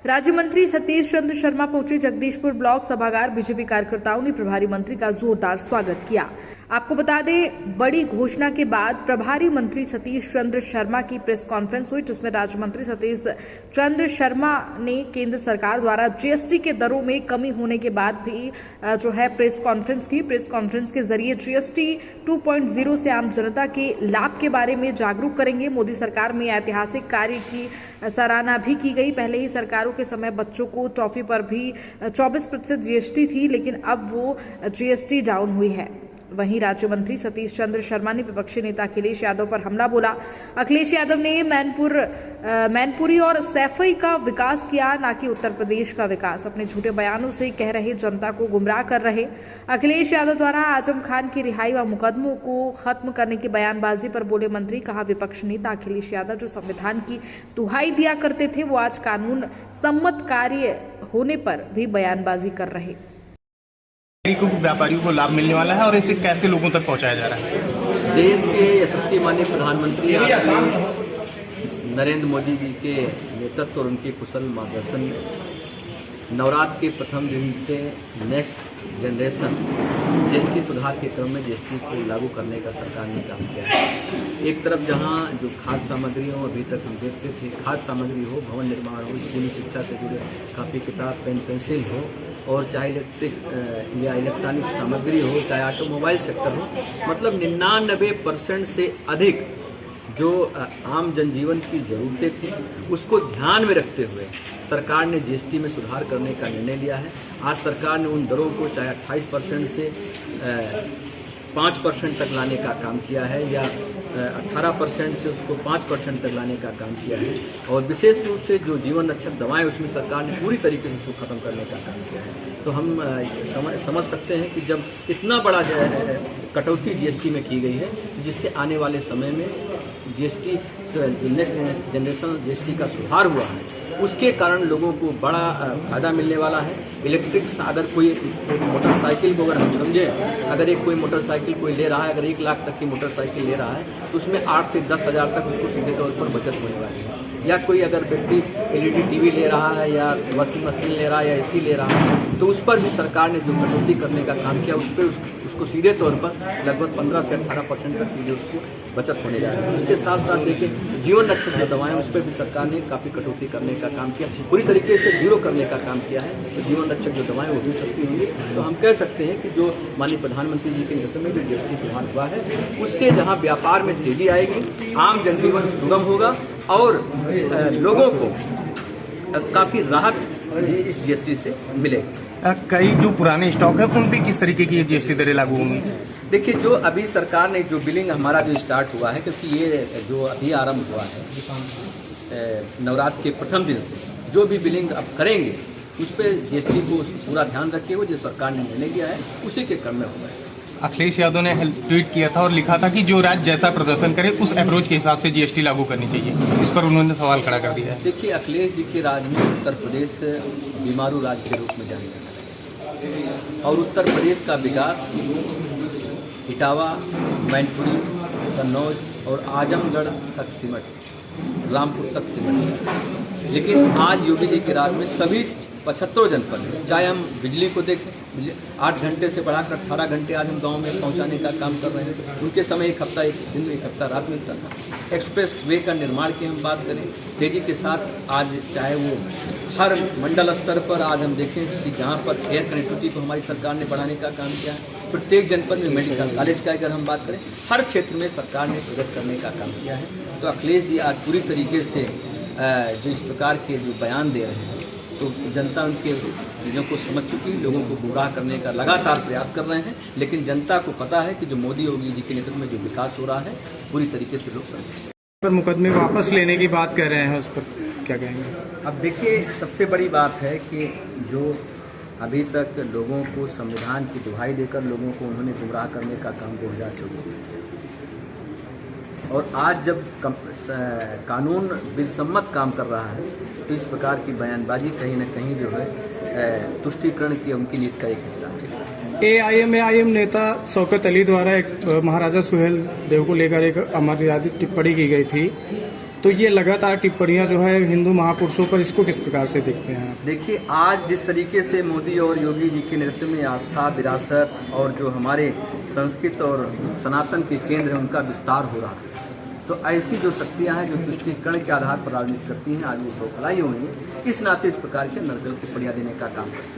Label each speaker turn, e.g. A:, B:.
A: राज्य मंत्री सतीश चंद्र शर्मा पहुंचे जगदीशपुर ब्लॉक सभागार। बीजेपी कार्यकर्ताओं ने प्रभारी मंत्री का जोरदार स्वागत किया। आपको बता दें, बड़ी घोषणा के बाद प्रभारी मंत्री सतीश चंद्र शर्मा की प्रेस कॉन्फ्रेंस हुई, जिसमें राज्य मंत्री सतीश चंद्र शर्मा ने केंद्र सरकार द्वारा जीएसटी के दरों में कमी होने के बाद भी प्रेस कॉन्फ्रेंस की। प्रेस कॉन्फ्रेंस के जरिए जीएसटी 2.0 से आम जनता के लाभ के बारे में जागरूक करेंगे। मोदी सरकार में ऐतिहासिक कार्य की सराहना भी की गई। पहले ही सरकारों के समय बच्चों को टॉफी पर भी 24% जीएसटी थी, लेकिन अब वो जीएसटी डाउन हुई है। वहीं राज्य मंत्री सतीश चंद्र शर्मा ने विपक्षी नेता अखिलेश यादव पर हमला बोला। अखिलेश यादव ने मैनपुरी और सैफई का विकास किया, न कि उत्तर प्रदेश का विकास। अपने झूठे बयानों से कह रहे जनता को गुमराह कर रहे। अखिलेश यादव द्वारा आजम खान की रिहाई व मुकदमों को खत्म करने की बयानबाजी पर बोले मंत्री। कहा, विपक्ष नेता अखिलेश यादव जो संविधान की दुहाई दिया करते थे, वो आज कानून सम्मत कार्य होने पर भी बयानबाजी कर रहे।
B: व्यापारियों को लाभ मिलने वाला है और इसे कैसे लोगों तक पहुंचाया जा रहा है?
C: देश के यशस्वी माननीय प्रधानमंत्री नरेंद्र मोदी जी के नेतृत्व और उनके कुशल मार्गदर्शन में नवरात्र के प्रथम दिन से नेक्स्ट जनरेशन जीएसटी सुधार के क्रम में जीएसटी को लागू करने का सरकार ने काम किया है। एक तरफ जहां जो खाद्य सामग्री हो, अभी तक हम देखते थे खाद्य सामग्री हो, भवन निर्माण हो, स्कूली शिक्षा से जुड़े कापी किताब, पेन पेंसिल हो, और चाहे इलेक्ट्रिक या इलेक्ट्रॉनिक सामग्री हो, चाहे ऑटोमोबाइल सेक्टर हो, मतलब 99% से अधिक जो आम जनजीवन की ज़रूरतें थी उसको ध्यान में रखते हुए सरकार ने जीएसटी में सुधार करने का निर्णय लिया है। आज सरकार ने उन दरों को चाहे 28% से 5% तक लाने का काम किया है, या 18% से उसको 5% तक लाने का काम किया है। और विशेष रूप से जो जीवन रक्षक दवाएं, उसमें सरकार ने पूरी तरीके से उसको खत्म करने का काम किया है। तो हम समझ सकते हैं कि जब इतना बड़ा कटौती जीएसटी में की गई है, जिससे आने वाले समय में जीएसटी नेक्स्ट जनरेशन जीएसटी का सुधार हुआ है, उसके कारण लोगों को बड़ा फायदा मिलने वाला है। इलेक्ट्रिक, अगर कोई मोटरसाइकिल को अगर हम समझें, अगर एक कोई मोटरसाइकिल कोई ले रहा है, अगर 1 लाख तक की मोटरसाइकिल ले रहा है, तो उसमें 8 से 10 हज़ार तक उसको सीधे तौर पर बचत होने वाली है। या कोई अगर व्यक्ति एलईडी टीवी ले रहा है, या वॉशिंग मशीन ले रहा है, या एसी ले रहा है, तो उस पर भी सरकार ने जो कटौती करने का काम किया, उस पर उसको सीधे तौर पर लगभग 15 से 18% तक सीधे उसको बचत होने जा रही है। इसके साथ साथ देखिए, जीवन रक्षक जो दवाएं, उस पर भी सरकार ने काफ़ी कटौती करने का काम किया, पूरी तरीके से जीरो करने का काम किया है। तो जीवन रक्षक जो दवाएं वो भी सस्ती होंगी। तो हम कह सकते हैं कि जो माननीय प्रधानमंत्री जी के नेतृत्व में जो जीएसटी सुधार हुआ है, उससे जहां व्यापार में तेजी आएगी, आम जनजीवन सुगम होगा और लोगों को काफ़ी राहत इस जीएसटी से मिलेगी।
B: कई जो पुराने स्टॉक है उन पे किस तरीके की जीएसटी दरें लागू होंगी?
C: देखिए, जो अभी सरकार ने जो बिलिंग हमारा जो स्टार्ट हुआ है, क्योंकि ये जो अभी आरंभ हुआ है नवरात्र के प्रथम दिन से, जो भी बिलिंग अब करेंगे उस पर जीएसटी को पूरा ध्यान रखे हुए जो सरकार ने निर्णय लिया है उसी के क्रम में हुआ है।
B: अखिलेश यादव ने ट्वीट किया था और लिखा था कि जो राज्य जैसा प्रदर्शन करे उस अप्रोच के हिसाब से जीएसटी लागू करनी चाहिए। इस पर उन्होंने सवाल खड़ा कर दिया है।
C: देखिए, अखिलेश जी के राज में उत्तर प्रदेश बीमारू राज्य के रूप में जाना जाता है, और उत्तर प्रदेश का विकास इटावा, मैनपुरी, कन्नौज और आजमगढ़ तक सिमट, रामपुर तक सिमट। लेकिन आज योगी जी के राज में सभी 75 जनपद में, चाहे हम बिजली को देखें, 8 घंटे से बढ़ाकर 18 घंटे आज हम गाँव में पहुँचाने का काम कर रहे हैं। उनके समय एक हफ्ता रात मिलता था। एक्सप्रेस वे का निर्माण की हम बात करें, तेजी के साथ आज चाहे वो हर मंडल स्तर पर आज हम देखें कि जहाँ पर एयर कनेक्टिविटी को हमारी सरकार ने बढ़ाने का काम किया है, प्रत्येक जनपद में मेडिकल कॉलेज का अगर हम बात करें, हर क्षेत्र में सरकार ने प्रगति करने का काम किया है। तो अखिलेश जी आज पूरी तरीके से जो इस प्रकार के जो बयान दे रहे हैं, तो जनता उनके चीज़ों को समझ चुकी, लोगों को गुमराह करने का लगातार प्रयास कर रहे हैं। लेकिन जनता को पता है कि जो मोदी योगी जी के नेतृत्व में जो विकास हो रहा है, पूरी तरीके से लोग समझें।
B: पर मुकदमे वापस लेने की बात कर रहे हैं, उस पर क्या कहेंगे?
C: अब देखिए, सबसे बड़ी बात है कि जो अभी तक लोगों को संविधान की दुहाई देकर लोगों को उन्होंने गुमराह करने का काम 2024 में, और आज जब कानून बिलसम्मत काम कर रहा है, तो इस प्रकार की बयानबाजी कहीं न कहीं जो है तुष्टीकरण की उनकी नीति का एक हिस्सा है।
B: एआईएम नेता शौकत अली द्वारा एक महाराजा सुहेल देव को लेकर एक अमर्यादित टिप्पणी की गई थी,
D: तो ये लगातार टिप्पणियां जो है हिंदू महापुरुषों पर, इसको किस प्रकार से देखते हैं आप?
C: देखिए, आज जिस तरीके से मोदी और योगी जी के नेतृत्व में आस्था, विरासत और जो हमारे संस्कृत और सनातन के केंद्र हैं उनका विस्तार हो रहा है, तो ऐसी जो शक्तियां हैं जो तुष्टीकरण के आधार पर राजनीति करती हैं, आज वो बौखलाई हुई हैं। इस नाते इस प्रकार के नर्गल टिप्पणियां देने का काम करती हैं।